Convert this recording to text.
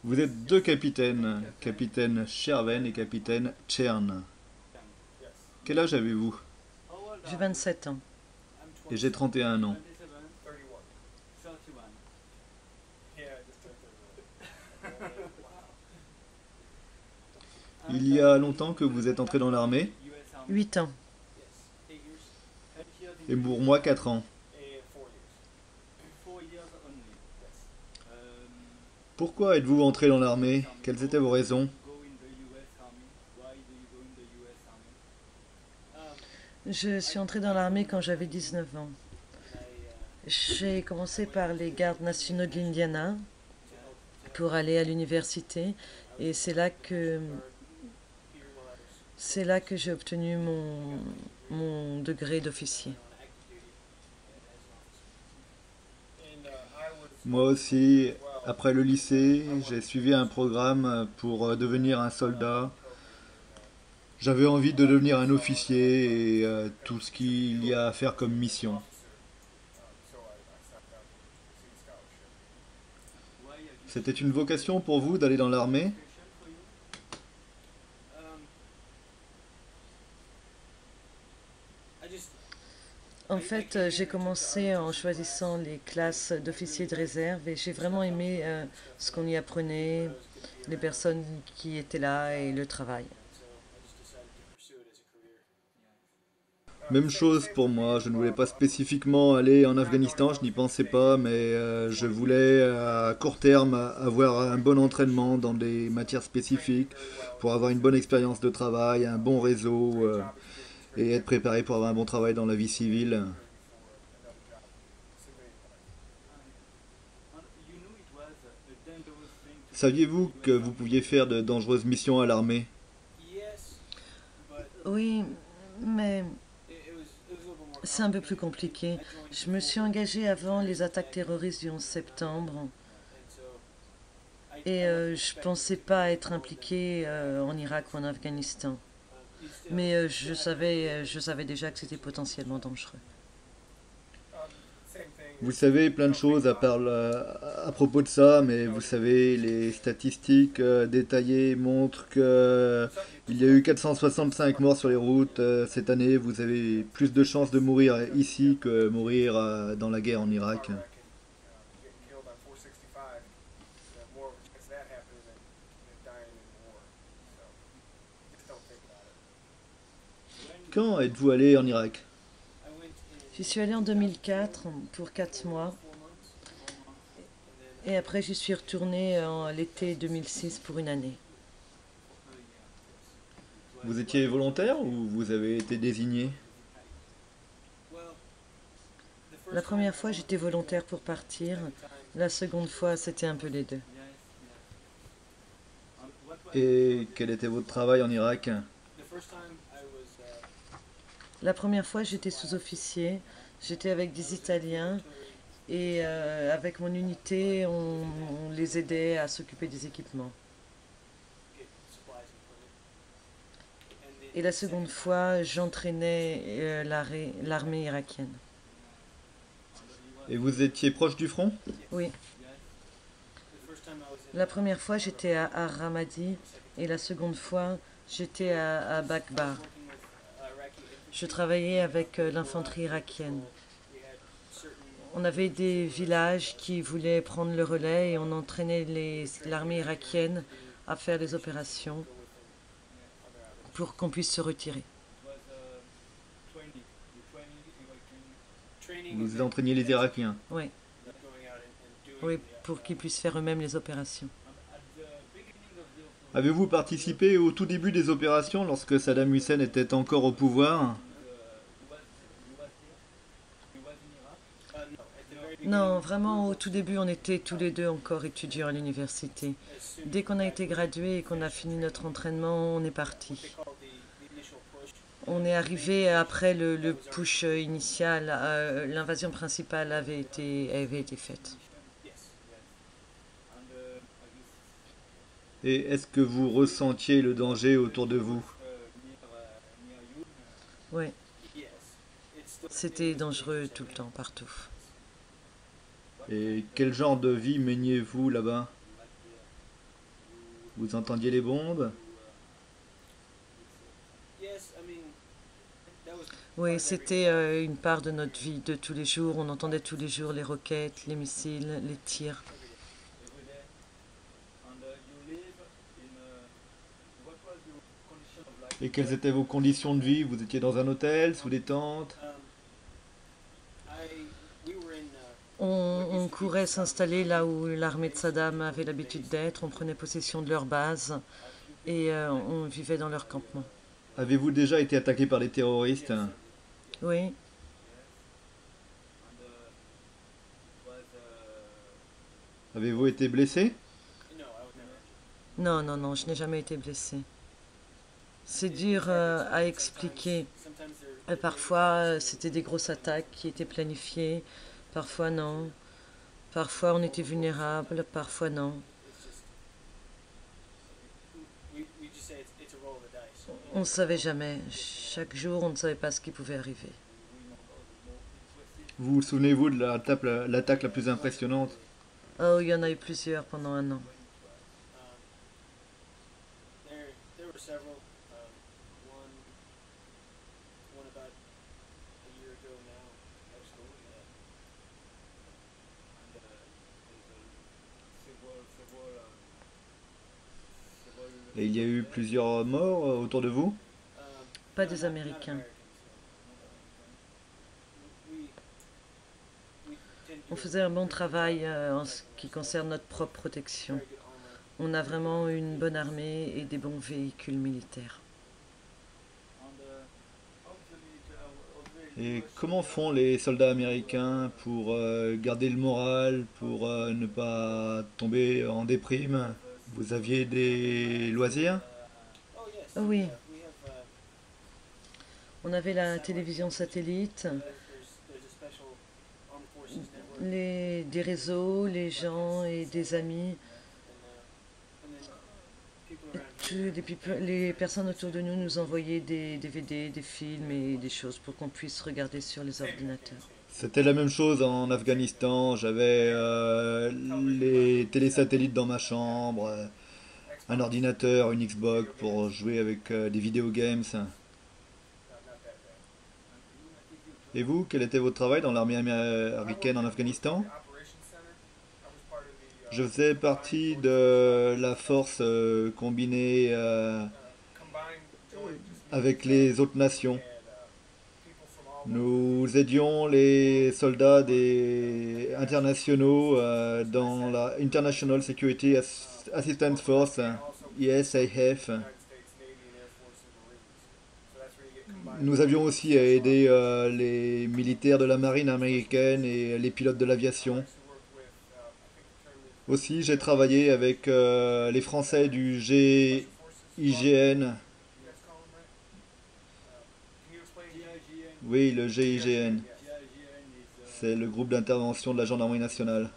Vous êtes deux capitaines, capitaine Sherven et capitaine Chern. Quel âge avez-vous? J'ai 27 ans. Et j'ai 31 ans. Il y a longtemps que vous êtes entré dans l'armée, 8 ans. et pour moi 4 ans. Pourquoi êtes-vous entré dans l'armée? Quelles étaient vos raisons? Je suis entrée dans l'armée quand j'avais 19 ans. J'ai commencé par les gardes nationaux de l'Indiana pour aller à l'université et c'est là que j'ai obtenu mon degré d'officier. Moi aussi, après le lycée, j'ai suivi un programme pour devenir un soldat. J'avais envie de devenir un officier et tout ce qu'il y a à faire comme mission. C'était une vocation pour vous d'aller dans l'armée? En fait, j'ai commencé en choisissant les classes d'officiers de réserve et j'ai vraiment aimé ce qu'on y apprenait, les personnes qui étaient là et le travail. Même chose pour moi, je ne voulais pas spécifiquement aller en Afghanistan, je n'y pensais pas, mais je voulais à court terme avoir un bon entraînement dans des matières spécifiques pour avoir une bonne expérience de travail, un bon réseau et être préparé pour avoir un bon travail dans la vie civile. Saviez-vous que vous pouviez faire de dangereuses missions à l'armée? Oui, mais c'est un peu plus compliqué. Je me suis engagée avant les attaques terroristes du 11 septembre et je pensais pas être impliquée en Irak ou en Afghanistan. Mais je savais déjà que c'était potentiellement dangereux. Vous savez plein de choses à propos de ça, mais vous savez, les statistiques détaillées montrent que il y a eu 465 morts sur les routes cette année. Vous avez plus de chances de mourir ici que mourir dans la guerre en Irak. Quand êtes-vous allé en Irak? J'y suis allée en 2004 pour 4 mois et après j'y suis retournée en l'été 2006 pour une année. Vous étiez volontaire ou vous avez été désigné? La première fois j'étais volontaire pour partir, la seconde fois c'était un peu les deux. Et quel était votre travail en Irak? La première fois j'étais sous-officier, j'étais avec des Italiens et avec mon unité on les aidait à s'occuper des équipements. Et la seconde fois j'entraînais l'armée irakienne. Et vous étiez proche du front? Oui. La première fois, j'étais à Ramadi et la seconde fois, j'étais à Bakbar. Je travaillais avec l'infanterie irakienne. On avait des villages qui voulaient prendre le relais et on entraînait l'armée irakienne à faire les opérations pour qu'on puisse se retirer. Vous entraîniez les Irakiens? Oui, oui, pour qu'ils puissent faire eux-mêmes les opérations. Avez-vous participé au tout début des opérations lorsque Saddam Hussein était encore au pouvoir? Non, vraiment, au tout début, on était tous les deux encore étudiants à l'université. Dès qu'on a été gradués et qu'on a fini notre entraînement, on est parti. On est arrivé après le push initial. L'invasion principale avait été faite. Et est-ce que vous ressentiez le danger autour de vous? Oui, c'était dangereux tout le temps, partout. Et quel genre de vie meniez-vous là-bas? Vous entendiez les bombes? Oui, c'était une part de notre vie de tous les jours. On entendait tous les jours les roquettes, les missiles, les tirs. Et quelles étaient vos conditions de vie? Vous étiez dans un hôtel, sous des tentes? On courait s'installer là où l'armée de Saddam avait l'habitude d'être. On prenait possession de leur base et on vivait dans leur campement. Avez-vous déjà été attaqué par des terroristes? Oui, Avez-vous été blessé? non, non, non, je n'ai jamais été blessée. C'est dur à expliquer. Parfois, c'était des grosses attaques qui étaient planifiées. Parfois, non. Parfois, on était vulnérable. Parfois, non. On ne savait jamais. Chaque jour, on ne savait pas ce qui pouvait arriver. Vous souvenez-vous de l'attaque la plus impressionnante? Oh, il y en a eu plusieurs pendant un an. Et il y a eu plusieurs morts autour de vous? Pas des Américains. On faisait un bon travail en ce qui concerne notre propre protection. On a vraiment une bonne armée et des bons véhicules militaires. Et comment font les soldats américains pour garder le moral, pour ne pas tomber en déprime? Vous aviez des loisirs? Oui, on avait la télévision satellite, des réseaux, les gens et des amis. Les personnes autour de nous nous envoyaient des DVD, des films et des choses pour qu'on puisse regarder sur les ordinateurs. C'était la même chose en Afghanistan. J'avais les télésatellites dans ma chambre, un ordinateur, une Xbox pour jouer avec des video games. Et vous, quel était votre travail dans l'armée américaine en Afghanistan? Je faisais partie de la force combinée avec les autres nations. Nous aidions les soldats internationaux dans la International Security Assistance Force, ISAF. Nous avions aussi aidé les militaires de la marine américaine et les pilotes de l'aviation. Aussi, j'ai travaillé avec les Français du GIGN. Oui, le GIGN. C'est le groupe d'intervention de la gendarmerie nationale.